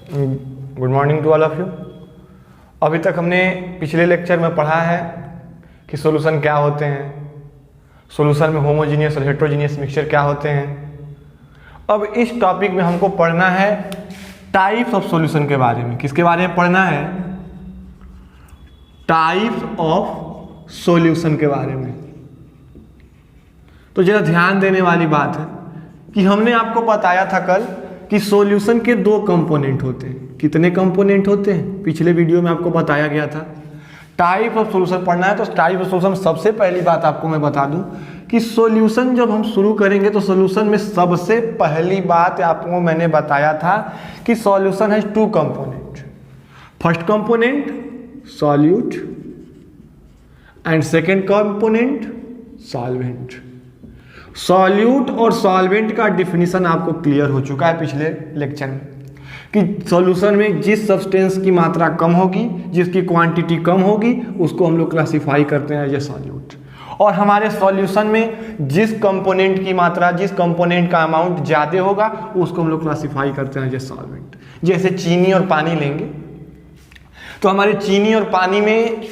Good morning to all of you. अभी तक हमने पिछले लेक्चर में पढ़ा है कि सॉल्यूशन क्या होते हैं, सॉल्यूशन में होमोजीनियस और हेट्रोजीनियस मिक्सचर क्या होते हैं। अब इस टॉपिक में हमको पढ़ना है टाइप्स ऑफ सॉल्यूशन के बारे में। किसके बारे में पढ़ना है? टाइप्स ऑफ सॉल्यूशन के बारे में। तो जरा ध्यान देने वाली बात है कि हमने आपको बताया था कल कि सॉल्यूशन के दो कंपोनेंट होते हैं। कितने कंपोनेंट होते हैं? पिछले वीडियो में आपको बताया गया था। टाइप ऑफ सॉल्यूशन पढ़ना है तो टाइप ऑफ सॉल्यूशन सबसे पहली बात आपको मैं बता दूं कि सॉल्यूशन जब हम शुरू करेंगे तो सॉल्यूशन में सबसे पहली बात आपको मैंने बताया था कि सॉल्यूशन है two component. First component solute and second component solvent. Solute और सॉल्वेंट का डिफिनीशन आपको क्लियर हो चुका है पिछले लेक्चर में कि सॉल्यूशन में जिस सब्सटेंस की मात्रा कम होगी, जिसकी क्वांटिटी कम होगी, उसको हम लोग क्लासिफाई करते हैं ये सॉल्यूट। और हमारे सॉल्यूशन में जिस कंपोनेंट की मात्रा, जिस कंपोनेंट का अमाउंट ज़्यादा होगा, उसको हम लोग क्लासिफाई करते हैं ये सॉल्वेंट। जैसे चीनी और पानी लेंगे तो हमारे चीनी और पानी में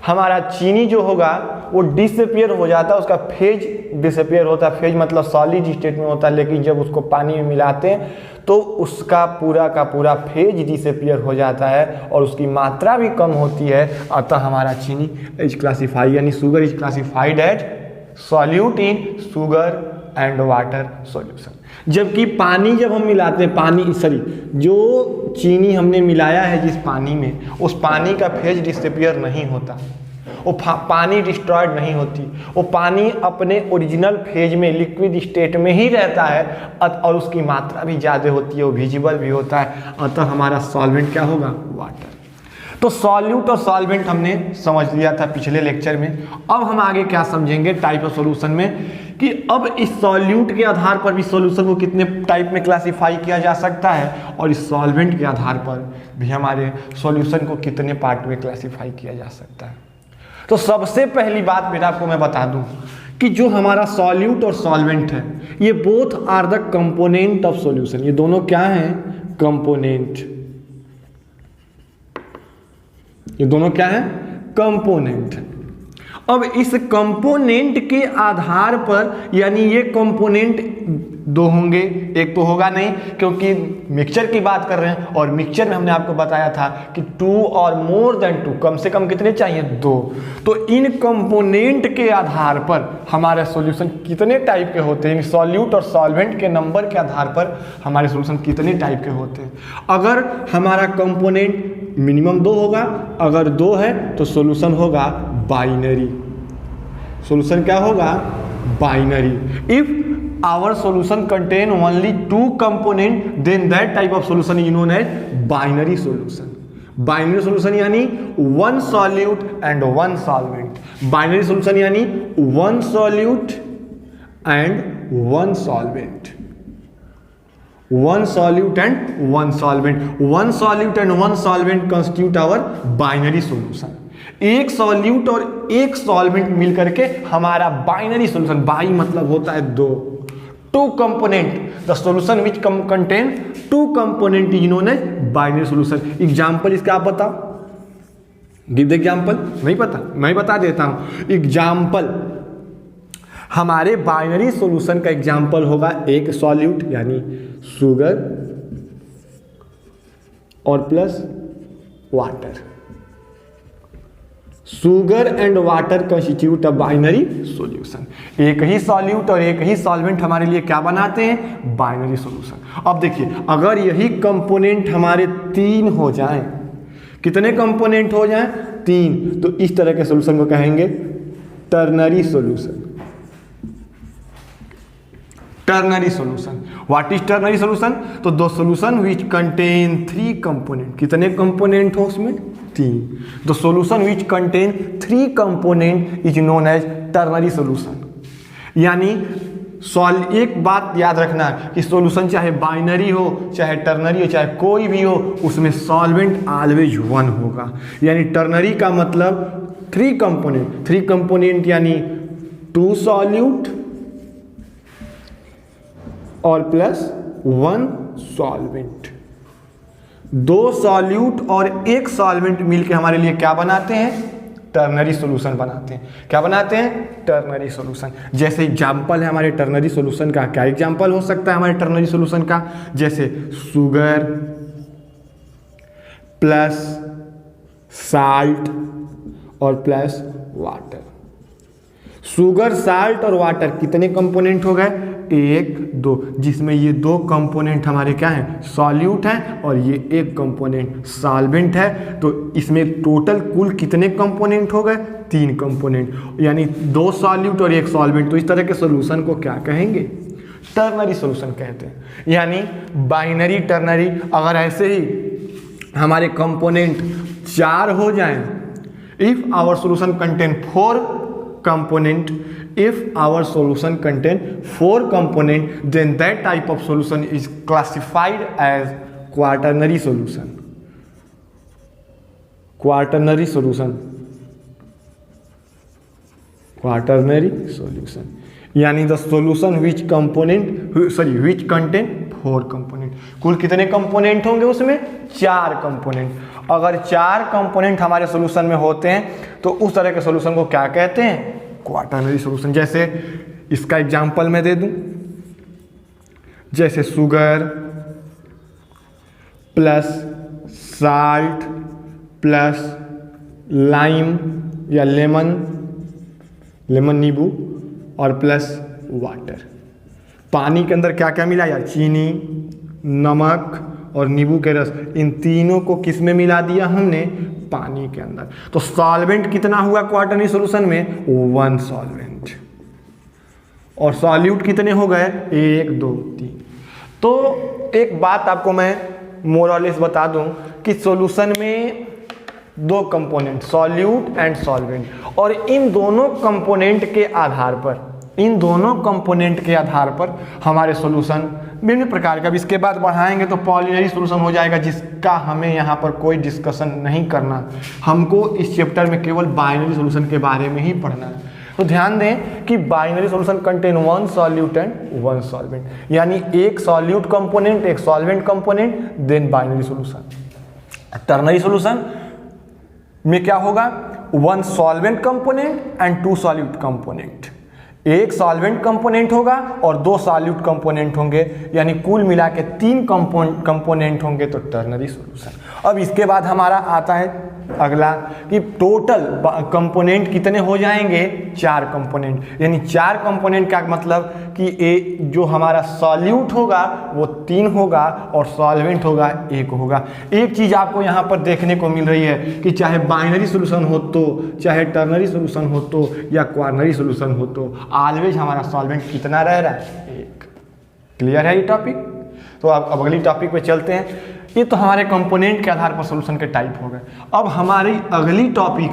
हमारा चीनी जो होगा वो डिसअपियर हो जाता है, उसका फेज डिसअपियर होता है। फेज मतलब सॉलिड स्टेट में होता है, लेकिन जब उसको पानी में मिलाते हैं तो उसका पूरा का पूरा फेज डिसअपियर हो जाता है और उसकी मात्रा भी कम होती है। अतः हमारा चीनी इज क्लासिफाइड, यानी sugar is classified as solute in sugar and water solution. जबकि पानी जब हम मिलाते हैं, जो चीनी हमने मिलाया है जिस पानी में, उस पानी का फेज डिसअपियर नहीं होता, वो पानी डिस्ट्रॉयड नहीं होती, वो पानी अपने ओरिजिनल फेज में लिक्विड स्टेट में ही रहता है और उसकी मात्रा भी ज़्यादा होती है, वो विजिबल भी होता है। अतः हमारा सॉल्वेंट क्या होगा? वाटर। तो सॉल्यूट और सॉल्वेंट हमने समझ लिया था पिछले लेक्चर में। अब हम आगे क्या समझेंगे टाइप ऑफ सॉल्यूशन में कि अब इस सॉल्यूट के आधार पर भी सॉल्यूशन को कितने टाइप में क्लासिफाई किया जा सकता है और इस सॉल्वेंट के आधार पर भी हमारे सॉल्यूशन को कितने पार्ट में क्लासिफाई किया जा सकता है। तो सबसे पहली बात मेरा आपको मैं बता दूं कि जो हमारा सॉल्यूट और सॉल्वेंट है, ये both are the component of solution. ये दोनों क्या हैं? कंपोनेंट। ये दोनों क्या है? कंपोनेंट। अब इस कंपोनेंट के आधार पर, यानी ये कंपोनेंट दो होंगे, एक तो होगा नहीं, क्योंकि मिक्सचर की बात कर रहे हैं और मिक्सचर में हमने आपको बताया था कि 2 और मोर देन 2, कम से कम कितने चाहिए? 2। तो इन कंपोनेंट के आधार पर हमारे सॉल्यूशन कितने टाइप के होते हैं, सॉल्यूट और सॉल्वेंट के नंबर के आधार पर हमारे सॉल्यूशन कितने टाइप के होते हैं। अगर हमारा कंपोनेंट मिनिमम 2 होगा, अगर 2 है तो सॉल्यूशन होगा बाइनरी। सॉल्यूशन क्या होगा? Binary. If our solution contain only 2 component, then that type of solution is known as binary solution. Binary solution यानी 1 solute and 1 solvent. Binary solution यानी 1 solute and 1 solvent. 1 solute and 1 solvent. 1 solute and 1 solvent constitute our binary solution. एक solute और एक solvent मिलकर के हमारा binary solution, by मतलब होता है 2, 2 component, the solution which contain 2 component is known as binary solution. Example इसका आप बताओ, गिव द एग्जांपल। नहीं पता? मैं बता देता हूं एग्जांपल। हमारे बाइनरी सॉल्यूशन का एग्जांपल होगा एक सॉल्यूट यानी शुगर और plus water. Sugar and water constitute a binary solution. एक ही सॉल्यूट और एक ही सॉल्वेंट हमारे लिए क्या बनाते हैं? Binary solution. अब देखिए, अगर यही कंपोनेंट हमारे 3 हो जाएं, कितने कंपोनेंट हो जाएं? 3, तो इस तरह के सॉल्यूशन को कहेंगे ternary solution. Ternary solution. What is ternary solution? तो दो सॉल्यूशन विच कंटेन 3 कंपोनेंट। कितने कंपोनेंट हो उसमें? 3। The solution which contain 3 component is known as ternary solution. यानी एक बात याद रखना कि सॉल्यूशन चाहे बाइनरी हो, चाहे टर्नरी हो, चाहे कोई भी हो, उसमें सॉल्वेंट ऑलवेज 1 होगा। यानी टर्नरी का मतलब 3 कंपोनेंट। 3 कंपोनेंट यानी 2 सॉल्यूट और प्लस 1 सॉल्वेंट। दो सॉल्यूट और एक सॉल्वेंट मिलके हमारे लिए क्या बनाते हैं? टर्नरी सॉल्यूशन बनाते हैं। क्या बनाते हैं? Ternary solution. जैसे एग्जांपल है हमारे टर्नरी सॉल्यूशन का, क्या एग्जांपल हो सकता है हमारे टर्नरी सॉल्यूशन का? जैसे शुगर प्लस साल्ट और प्लस वाटर। शुगर, साल्ट और वाटर कितने कंपोनेंट हो गए? 1 2, जिसमें ये 2 कंपोनेंट हमारे क्या हैं? सॉल्यूट हैं और ये 1 कंपोनेंट सॉल्वेंट है। तो इसमें टोटल कुल कितने कंपोनेंट हो गए? 3 कंपोनेंट, यानी 2 सॉल्यूट और 1 सॉल्वेंट। तो इस तरह के सॉल्यूशन को क्या कहेंगे? टर्नरी सॉल्यूशन कहते हैं। यानी बाइनरी, टर्नरी। अगर ऐसे ही हमारे कंपोनेंट 4 हो जाएं, if our solution contain 4 component, if our solution contain 4 component, then that type of solution is classified as quaternary solution. Quaternary solution. Quaternary solution. यानी the solution which contain 4 component. कुल कितने component होंगे उसमें? 4 component. अगर 4 component हमारे solution में होते हैं तो उस तरह के सॉल्यूशन को क्या कहते हैं? Quaternary solution. जैसे इसका एग्जांपल मैं दे दूं, जैसे sugar plus salt plus lime या लेमन नींबू और प्लस वाटर। पानी के अंदर क्या क्या मिला यार? चीनी, नमक और नींबू के रस। इन तीनों को किस में मिला दिया हमने? पानी के अंदर। तो सॉल्वेंट कितना हुआ क्वाटरनरी सॉल्यूशन में? 1 सॉल्वेंट। और सॉल्यूट कितने हो गए? 1 2 3। तो एक बात आपको मैं मोरलेस बता दूं कि सॉल्यूशन में 2 कंपोनेंट, सॉल्यूट एंड सॉल्वेंट, और इन दोनों कंपोनेंट के आधार पर हमारे सॉल्यूशन विभिन्न प्रकार का। अब इसके बाद बढ़ाएंगे तो पॉलिनरी सॉल्यूशन हो जाएगा, जिसका हमें यहाँ पर कोई डिस्कशन नहीं करना। हमको इस चैप्टर में केवल बाइनरी सॉल्यूशन के बारे में ही पढ़ना है। तो ध्यान दें कि binary solution contain 1 solute and 1 solvent, यानी 1 solute component, 1 solvent component, then binary solution. Ternary solution में क्या होगा? 1 solvent component and 2 solute component. 1 solvent component होगा और 2 सॉल्यूट कंपोनेंट होंगे, यानी कुल मिला के 3 कंपोनेंट होंगे, तो टर्नरी सॉल्यूशन। अब इसके बाद हमारा आता है अगला कि टोटल कंपोनेंट कितने हो जाएंगे? 4 कंपोनेंट। यानी 4 कंपोनेंट का मतलब कि जो हमारा सॉल्यूट होगा वो 3 होगा और सॉल्वेंट होगा 1 होगा। एक चीज आपको यहाँ पर देखने को मिल रही है कि चाहे बाइनरी सॉल्यूशन हो तो, चाहे टर्नरी सॉल्यूशन हो तो, या क्वाटरनरी सॉल्यूशन हो तो, ऑलवेज हमारा सॉल्वेंट कितना रह रहा है? 1। क्लियर है ये टॉपिक? तो अब अगली टॉपिक पे चलते हैं। ये तो हमारे कंपोनेंट के आधार पर सॉल्यूशन के टाइप हो गए। अब हमारी अगली टॉपिक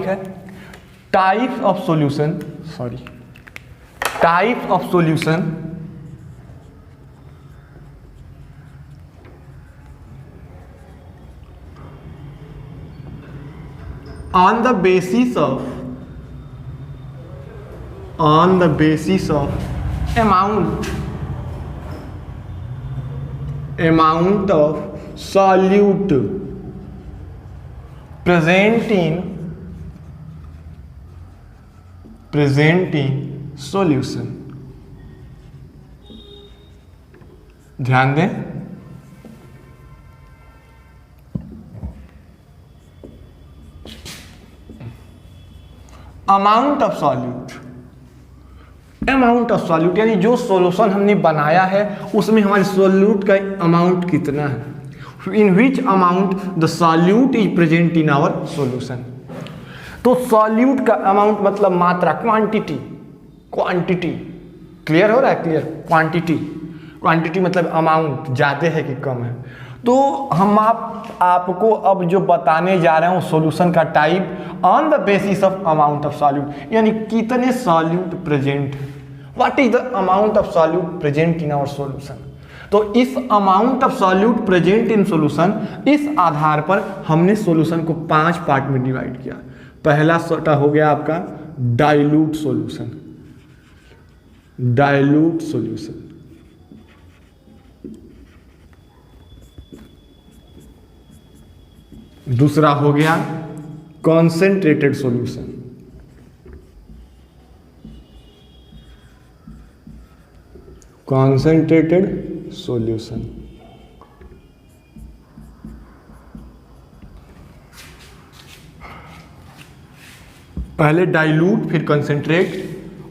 है types of solution on the basis of amount of solute present in solution। ध्यान दें, अमाउंट ऑफ सॉल्यूट यानी जो सॉल्यूशन हमने बनाया है उसमें हमारे सॉल्यूट का अमाउंट कितना है, in which amount the solute is present in our solution. तो सॉल्यूट का अमाउंट मतलब मात्रा, क्वांटिटी। क्लियर हो रहा है? क्लियर। क्वांटिटी मतलब अमाउंट, ज़्यादा है कि कम है। तो हम आपको अब जो बताने जा रहे हैं वो सॉल्यूशन का type on the basis of amount of solute, यानी कितने सॉल्यूट प्रेजेंट है। What is the amount of solute present in our solution. तो इस amount of solute present in solution, इस आधार पर हमने सॉल्यूशन को 5 पार्ट में डिवाइड किया। पहला हो गया आपका डाइल्यूट सॉल्यूशन, डाइल्यूट सॉल्यूशन। दूसरा हो गया कॉन्सेंट्रेटेड सॉल्यूशन, कॉन्सेंट्रेटेड सॉल्यूशन। पहले डाइल्यूट फिर कंसेंट्रेट,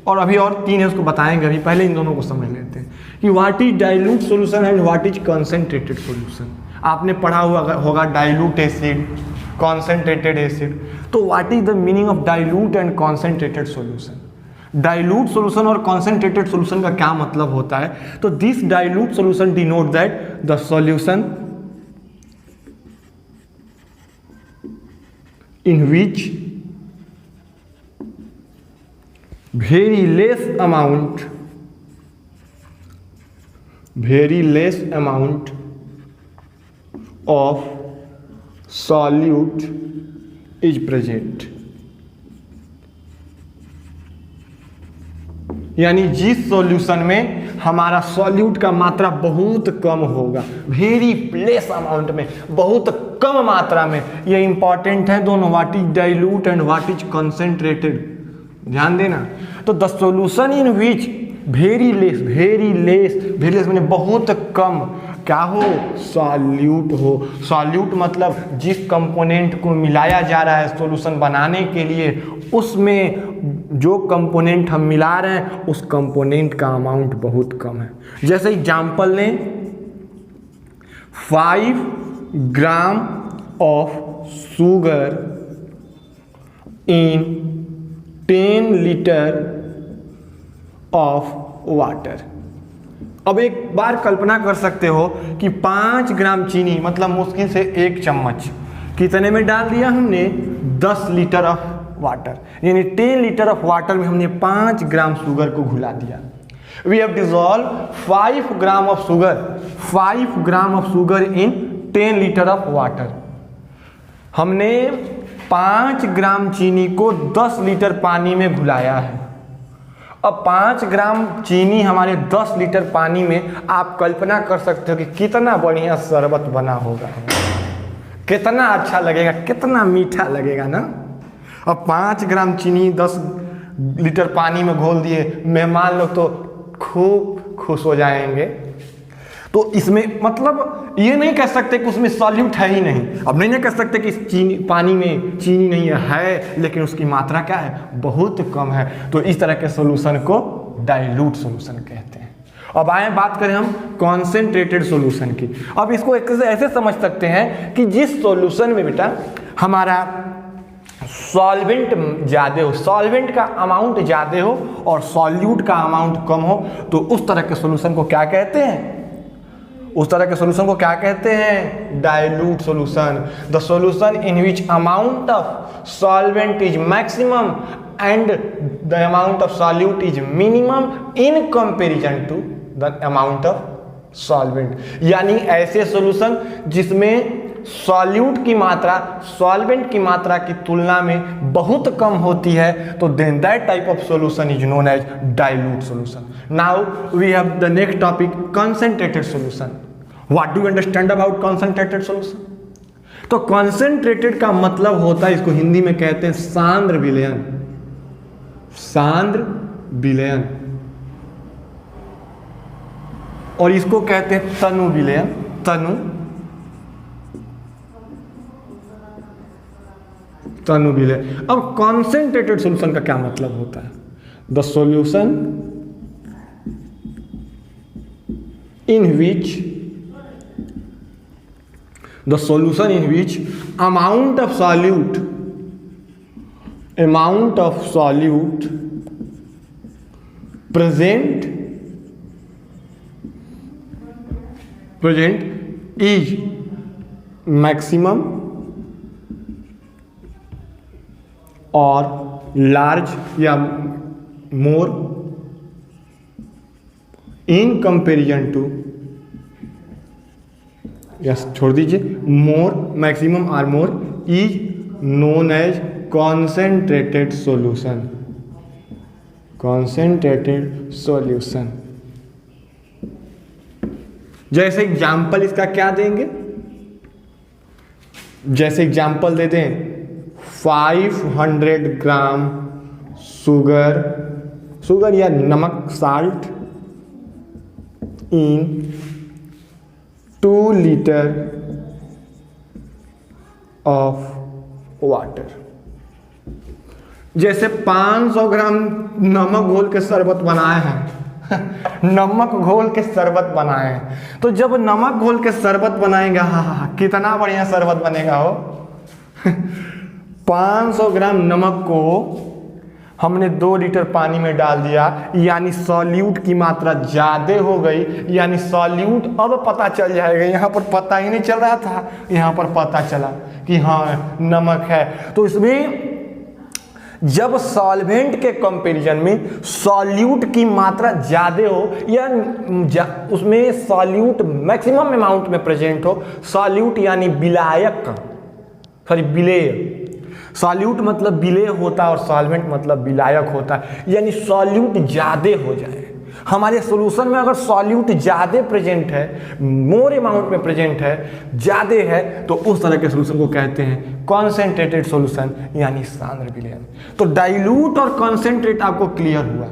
और अभी और तीन है उसको बताएंगे, अभी पहले इन दोनों को समझ लेते हैं कि what is dilute solution and what is concentrated solution. आपने पढ़ा हुआ होगा डाइल्यूट एसिड, कॉन्सेंट्रेटेड एसिड, तो what is the meaning of dilute and concentrated solution. Dilute solution और कॉन्सेंट्रेटेड सॉल्यूशन का क्या मतलब होता है, तो this dilute solution denote that the solution in which very less amount of solute is present। यानी जिस सॉल्यूशन में हमारा सॉल्यूट का मात्रा बहुत कम होगा, वेरी लेस अमाउंट में, बहुत कम मात्रा में, ये इंपॉर्टेंट है दोनों, what is dilute and what is concentrated, ध्यान देना। तो the solution in which very less मैंने बहुत कम क्या हो, सॉल्यूट हो। सॉल्यूट मतलब जिस कंपोनेंट को मिलाया जा रहा है सॉल्यूशन बनाने के लिए, उसमें जो कंपोनेंट हम मिला रहे हैं उस कंपोनेंट का अमाउंट बहुत कम है। जैसे एग्जांपल लें, 5 gram of sugar in 10 litre of water. अब एक बार कल्पना कर सकते हो कि 5 ग्राम चीनी मतलब मुश्किल से 1 चम्मच, कितने में डाल दिया हमने, 10 लीटर ऑफ वाटर, यानी 10 लीटर ऑफ वाटर में हमने 5 ग्राम शुगर को घुला दिया। We have dissolve 5 gram of sugar in 10 litre of water. हमने 5 ग्राम चीनी को 10 लीटर पानी में घुलाया है। अब 5 ग्राम चीनी हमारे 10 लीटर पानी में, आप कल्पना कर सकते हो कि कितना बढ़िया शरबत बना होगा, कितना अच्छा लगेगा, कितना मीठा लगेगा ना। अब 5 ग्राम चीनी 10 लीटर पानी में घोल दिए, मेहमान लोग तो खूब खुश हो जाएंगे। तो इसमें मतलब ये नहीं कह सकते कि उसमें सॉल्यूट है ही नहीं। अब नहीं कह सकते कि चीनी, पानी में चीनी नहीं है, लेकिन उसकी मात्रा क्या है, बहुत कम है। तो इस तरह के सॉल्यूशन को डाइल्यूट सॉल्यूशन कहते हैं। अब आए बात करें हम कॉन्सेंट्रेटेड सॉल्यूशन की। अब इसको ऐसे समझ सकते हैं कि जिस सॉल्यूशन में बेटा हमारा सॉल्वेंट ज़्यादा हो, सॉल्वेंट का अमाउंट ज़्यादा हो और सॉल्यूट का अमाउंट कम हो, तो उस तरह के सॉल्यूशन को क्या कहते हैं, उस तरह के सॉल्यूशन को क्या कहते हैं, dilute solution. The solution in which amount of solvent is maximum and the amount of solute is minimum in comparison to the amount of solvent. यानी ऐसे सॉल्यूशन जिसमें सॉल्यूट की मात्रा सॉल्वेंट की मात्रा की तुलना में बहुत कम होती है, तो then that type of solution is known as dilute solution. Now we have the next topic, concentrated solution. What do you understand about concentrated solution? तो कंसेंट्रेटेड का मतलब होता है, इसको हिंदी में कहते हैं सांद्र विलयन, सांद्र विलयन, और इसको कहते हैं तनु विलयन, तनु विलयन। अब कॉन्सेंट्रेटेड सॉल्यूशन का क्या मतलब होता है, the solution in which amount of solute present is maximum और लार्ज या more in comparison to, yes छोड़ दीजिए, मोर, मैक्सिमम और more is known as concentrated solution. Concentrated solution. जैसे एग्जाम्पल इसका क्या देंगे, जैसे एग्जाम्पल देते हैं 500 ग्राम शुगर या नमक salt in 2 litre of water. जैसे 500 ग्राम नमक घोल के शरबत बनाए हैं नमक घोल के शरबत बनाए हैं, तो जब नमक घोल के शरबत बनाएंगे, हाँ कितना बढ़िया शरबत बनेगा हो 500 ग्राम नमक को हमने 2 लीटर पानी में डाल दिया, यानी सॉल्यूट की मात्रा ज्यादा हो गई, यानी सॉल्यूट अब पता चल जाएगा। यहाँ पर पता ही नहीं चल रहा था, यहाँ पर पता चला कि हाँ नमक है। तो इसमें जब सॉल्वेंट के कंपैरिजन में सॉल्यूट की मात्रा ज्यादा हो या उसमें सॉल्यूट मैक्सिमम अमाउंट में प्रेजेंट हो, सॉल्यूट यानी विलायक, सॉरी विलेय, सॉल्यूट मतलब विलेय होता है और सॉल्वेंट मतलब विलायक होता है, यानी सॉल्यूट ज्यादा हो जाए। हमारे सॉल्यूशन में अगर सॉल्यूट ज्यादा प्रेजेंट है, मोर अमाउंट में प्रेजेंट है, ज्यादा है, तो उस तरह के सॉल्यूशन को कहते हैं कॉन्सेंट्रेटेड सॉल्यूशन यानी सांद्र विलयन। तो डाइल्यूट और कॉन्सेंट्रेट आपको क्लियर हुआ।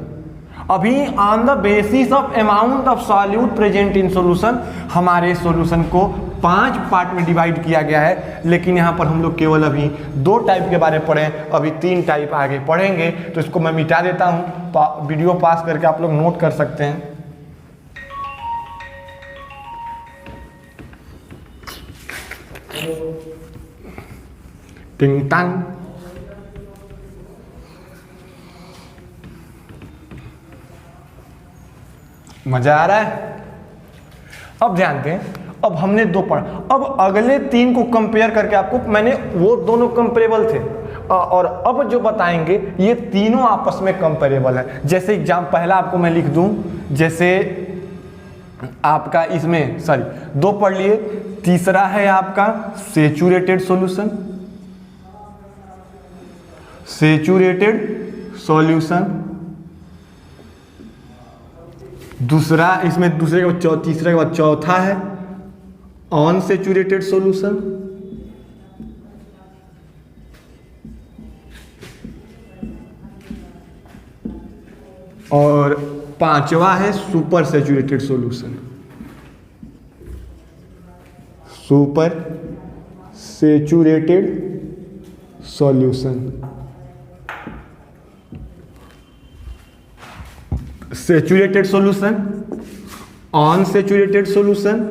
अभी on the basis of amount of solute present in solution हमारे सॉल्यूशन को 5 पार्ट में डिवाइड किया गया है, लेकिन यहाँ पर हम लोग केवल अभी 2 टाइप के बारे में पढ़े, अभी 3 टाइप आगे पढ़ेंगे। तो इसको मैं मिटा देता हूँ, वीडियो पास करके आप लोग नोट कर सकते हैं। टिंग टांग। मजा आ रहा है? अब ध्यान दें, अब हमने 2 पढ़ा, अब अगले 3 को कंपेयर करके आपको मैंने वो दोनों कंपेरेबल थे और अब जो बताएंगे ये तीनों आपस में कंपेरेबल है। जैसे एग्जाम पहला आपको मैं लिख दूं, जैसे आपका इसमें 2 पढ़ लिए, तीसरा है आपका सेचुरेटेड सॉल्यूशन, सेचुरेटेड सॉल्यूशन। दूसरा इसमें दूसरे के बाद तीसरे के बाद चौथा है अनसैचुरेटेड सॉल्यूशन। और 5वां है super saturated solution, super saturated solution. Saturated solution, unsaturated solution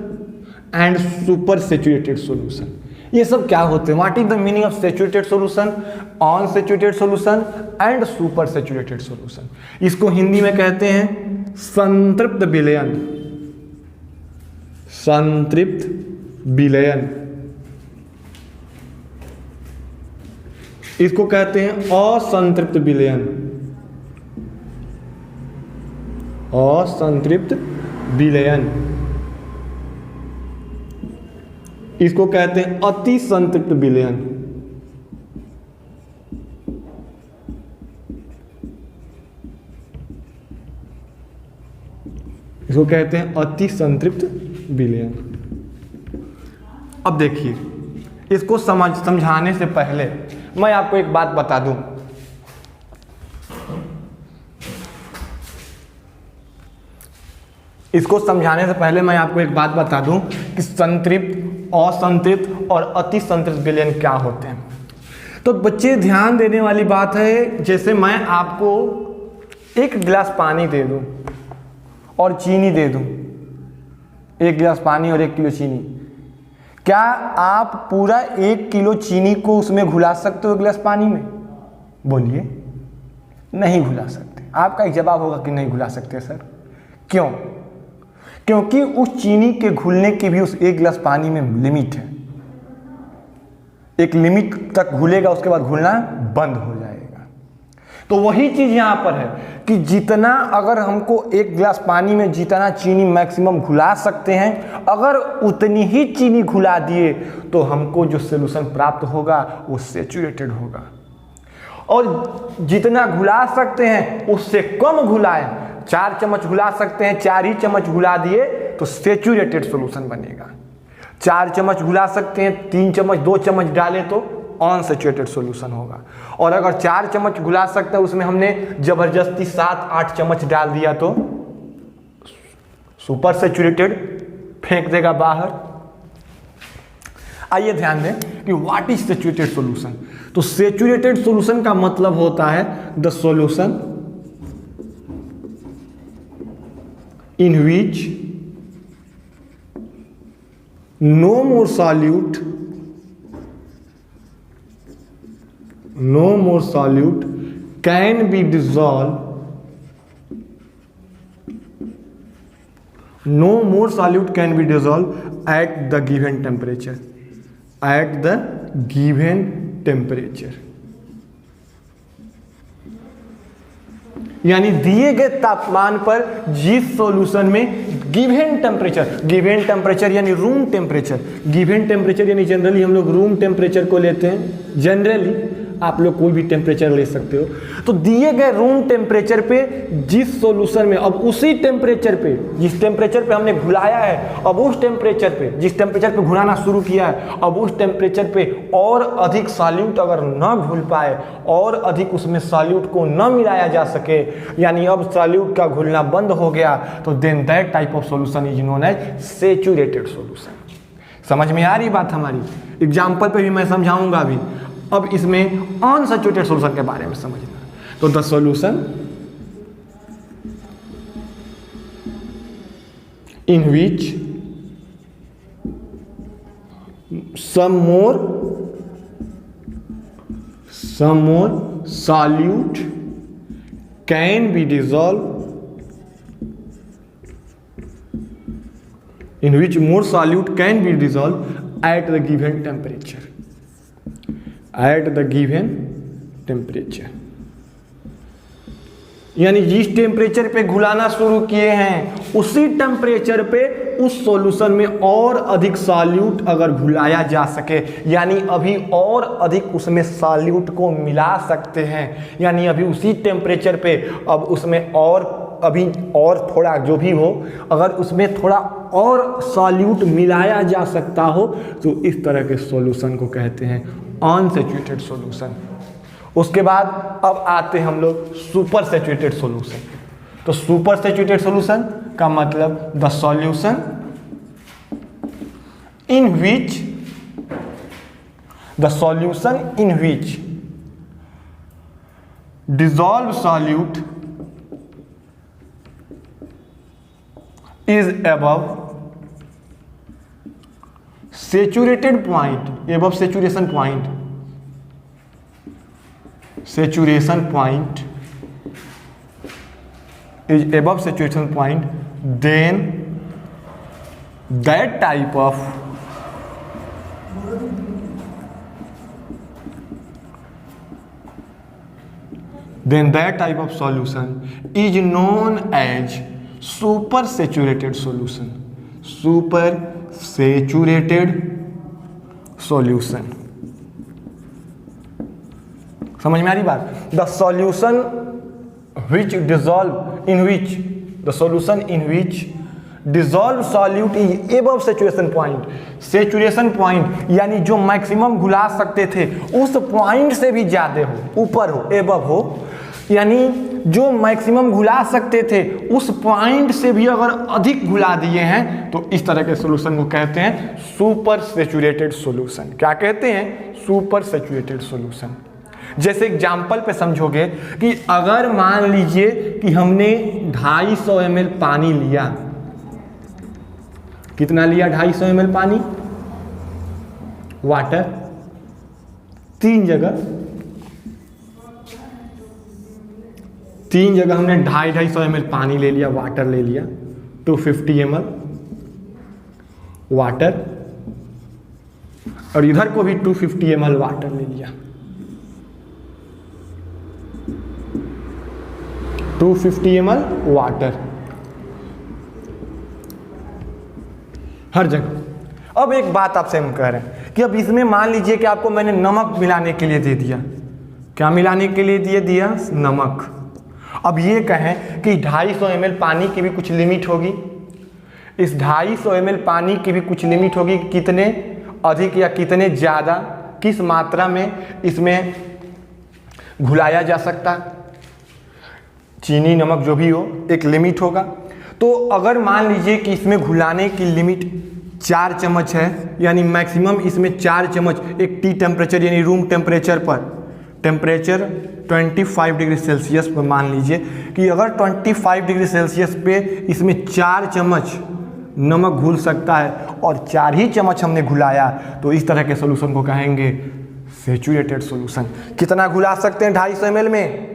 and super saturated solution, ये सब क्या होते हैं? What is the meaning of saturated solution, unsaturated solution and super saturated solution? इसको हिंदी में कहते हैं संतृप्त विलयन, संतृप्त विलयन। इसको कहते हैं असंतृप्त विलयन, असंतृप्त विलयन। इसको कहते हैं अति संतृप्त विलयन। इसको कहते हैं अति संतृप्त विलयन। अब देखिए, इसको समझाने से पहले मैं आपको एक बात बता दूं। इसको समझाने से पहले मैं आपको एक बात बता दूं कि संतृप्त, असंतृप्त और अति संतृप्त विलयन क्या होते हैं। तो बच्चे ध्यान देने वाली बात है, जैसे मैं आपको 1 गिलास पानी दे दूं और चीनी दे दूं, 1 गिलास पानी और 1 किलो चीनी, क्या आप पूरा 1 किलो चीनी को उसमें घुला सकते हो 1 गिलास पानी में? बोलिए, नहीं घुला सकते। आपका एक जवाब होगा कि नहीं घुला सकते सर। क्यों? क्योंकि उस चीनी के घुलने की भी उस 1 गिलास पानी में लिमिट है। एक लिमिट तक घुलेगा, उसके बाद घुलना बंद हो जाएगा। तो वही चीज यहां पर है कि जितना अगर हमको एक गिलास पानी में जितना चीनी मैक्सिमम घुला सकते हैं, अगर उतनी ही चीनी घुला दिए तो हमको जो सोल्यूशन प्राप्त होगा वो सैचुरेटेड होगा। और जितना घुला सकते हैं उससे कम घुलाएं, 4 चम्मच घुला सकते हैं, 4 ही चम्मच घुला दिए तो सैचुरेटेड सॉल्यूशन बनेगा। 4 चम्मच घुला सकते हैं, 3 चम्मच 2 चम्मच डालें तो अनसैचुरेटेड सॉल्यूशन होगा। और अगर 4 चम्मच घुला सकते हैं उसमें हमने जबरदस्ती 7-8 चम्मच डाल दिया तो सुपर सैचुरेटेड, फेंक देगा बाहर। आइए ध्यान दें कि व्हाट इज सैचुरेटेड सॉल्यूशन। तो सैचुरेटेड सॉल्यूशन का मतलब होता है the solution in which no more solute can be dissolved, no more solute can be dissolved at the given temperature, at the given temperature। यानी दिए गए तापमान पर जिस सॉल्यूशन में गिवन टेम्परेचर यानी रूम टेम्परेचर, गिवन टेम्परेचर यानी generally हम लोग रूम टेम्परेचर को लेते हैं, जनरली आप लोग कोई भी टेम्परेचर ले सकते हो। तो दिए गए रूम टेम्परेचर पे जिस सॉल्यूशन में, अब उसी टेम्परेचर पे जिस टेम्परेचर पे हमने घुलाया है, अब उस टेम्परेचर पे जिस टेम्परेचर पे घुलाना शुरू किया है, अब उस टेम्परेचर पे और अधिक सॉल्यूट अगर न घुल पाए और अधिक उसमें सॉल्यूट को न मिलाया जा सके, यानी अब सॉल्यूट का घुलना बंद हो गया, तो then that type of solution is known as saturated solution. समझ में आ रही बात हमारी? एग्जाम्पल पे भी मैं समझाऊंगा अभी। अब इसमें अनसैचुरेटेड सॉल्यूशन के बारे में समझना। तो the solution in which some more solute can be dissolved, in which more solute can be dissolved at the given temperature, at the given temperature। यानी जिस टेम्परेचर पे घुलाना शुरू किए हैं उसी टेम्परेचर पे उस सॉल्यूशन में और अधिक सॉल्यूट अगर घुलाया जा सके, यानी अभी और अधिक उसमें सॉल्यूट को मिला सकते हैं, यानी अभी उसी टेम्परेचर पे अब उसमें और अभी और थोड़ा जो भी हो, अगर उसमें थोड़ा और सॉल्यूट मिलाया जा सकता हो तो इस तरह के सॉल्यूशन को कहते हैं अनसैचुरेटेड सॉल्यूशन। उसके बाद अब आते हैं हम लोग सुपर सैचुरेटेड सॉल्यूशन। तो सुपर सैचुरेटेड सॉल्यूशन का मतलब the solution in which dissolved solute is above saturation point, is above saturation point, then that type of solution is known as super saturated solution, समझ में आ रही बात? The solution in which dissolve solute is above saturation point, यानी जो maximum घुला सकते थे उस point से भी ज्यादा हो, ऊपर हो, एबव हो, यानी जो मैक्सिमम घुला सकते थे उस पॉइंट से भी अगर अधिक घुला दिए हैं तो इस तरह के सॉल्यूशन को कहते हैं सुपर सैचुरेटेड सॉल्यूशन। क्या कहते हैं? Super saturated solution. जैसे एग्जाम्पल पे समझोगे कि अगर मान लीजिए कि हमने 250 ml पानी लिया, कितना लिया? 250 ml पानी, वाटर 3 जगह हमने 250 ml पानी ले लिया, वाटर ले लिया, 250 ml वाटर, और इधर को भी 250 ml वाटर ले लिया। 250 ml वाटर हर जगह। अब एक बात आपसे हम कह रहे हैं कि अब इसमें मान लीजिए कि आपको मैंने नमक मिलाने के लिए दे दिया। क्या मिलाने के लिए दिया? नमक। अब ये कहें कि 250 ml पानी की भी कुछ लिमिट होगी। इस 250 ml पानी की भी कुछ लिमिट होगी, कितने अधिक या कितने ज़्यादा, किस मात्रा में इसमें घुलाया जा सकता। चीनी नमक जो भी हो, एक लिमिट होगा। तो अगर मान लीजिए कि इसमें घुलाने की लिमिट 4 चम्मच है, यानी मैक्सिमम इसमें 4 चम्मच एक टी टेम्परेचर यानी रूम टेम्परेचर पर, टेम्परेचर 25 डिग्री सेल्सियस पर मान लीजिए कि अगर 25 डिग्री सेल्सियस पे इसमें 4 चम्मच नमक घुल सकता है और 4 ही चम्मच हमने घुलाया, तो इस तरह के सोल्यूशन को कहेंगे सैचुरेटेड सोल्यूशन। कितना घुला सकते हैं 250 ml में?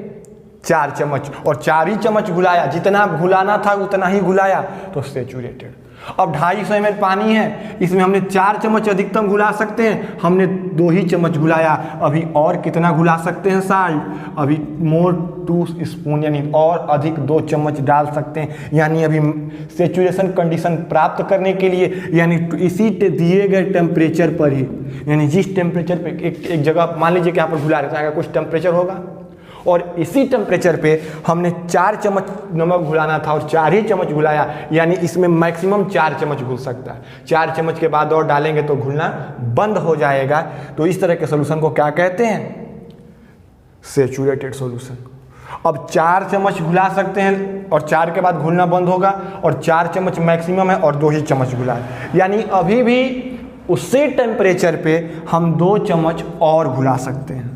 4 चम्मच, और 4 ही चम्मच घुलाया, जितना घुलाना था उतना ही घुलाया, तो सैचुरेटेड। अब 250 ml पानी है, इसमें हमने 4 चम्मच अधिकतम घुला सकते हैं, हमने 2 ही चम्मच घुलाया, अभी और कितना घुला सकते हैं साल्ट? अभी मोर 2 स्पून यानी और अधिक 2 चम्मच डाल सकते हैं। यानी अभी सैचुरेशन कंडीशन प्राप्त करने के लिए, यानी इसी दिए गए टेम्परेचर पर ही, यानी जिस टेम्परेचर पे एक जगह मान लीजिए कि यहाँ पर घुला रहे हैं, कुछ टेम्परेचर होगा और इसी टेम्परेचर पे हमने 4 चम्मच नमक घुलाना था और 4 ही चम्मच घुलाया, यानी इसमें मैक्सिमम 4 चम्मच घुल सकता है। 4 चम्मच के बाद और डालेंगे तो घुलना बंद हो जाएगा। तो इस तरह के सोल्यूशन को क्या कहते हैं? Saturated solution. अब 4 चम्मच घुला सकते हैं और 4 के बाद घुलना बंद होगा, और 4 चम्मच मैक्सिमम है और 2 ही चम्मच घुला, यानी अभी भी उसी टेम्परेचर पे हम 2 चम्मच और घुला सकते हैं।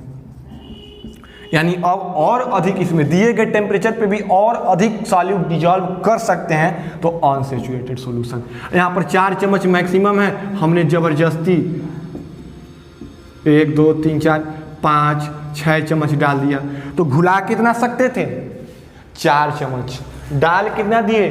यानी अब और अधिक इसमें दिए गए टेम्परेचर पे भी और अधिक सॉल्यूट डिजॉल्व कर सकते हैं, तो अनसैचुरेटेड सॉल्यूशन। यहाँ पर 4 चम्मच मैक्सिमम है, हमने ज़बरदस्ती 1 2 3 4 5 6 चम्मच डाल दिया, तो घुला कितना सकते थे? 4 चम्मच। डाल कितना दिए?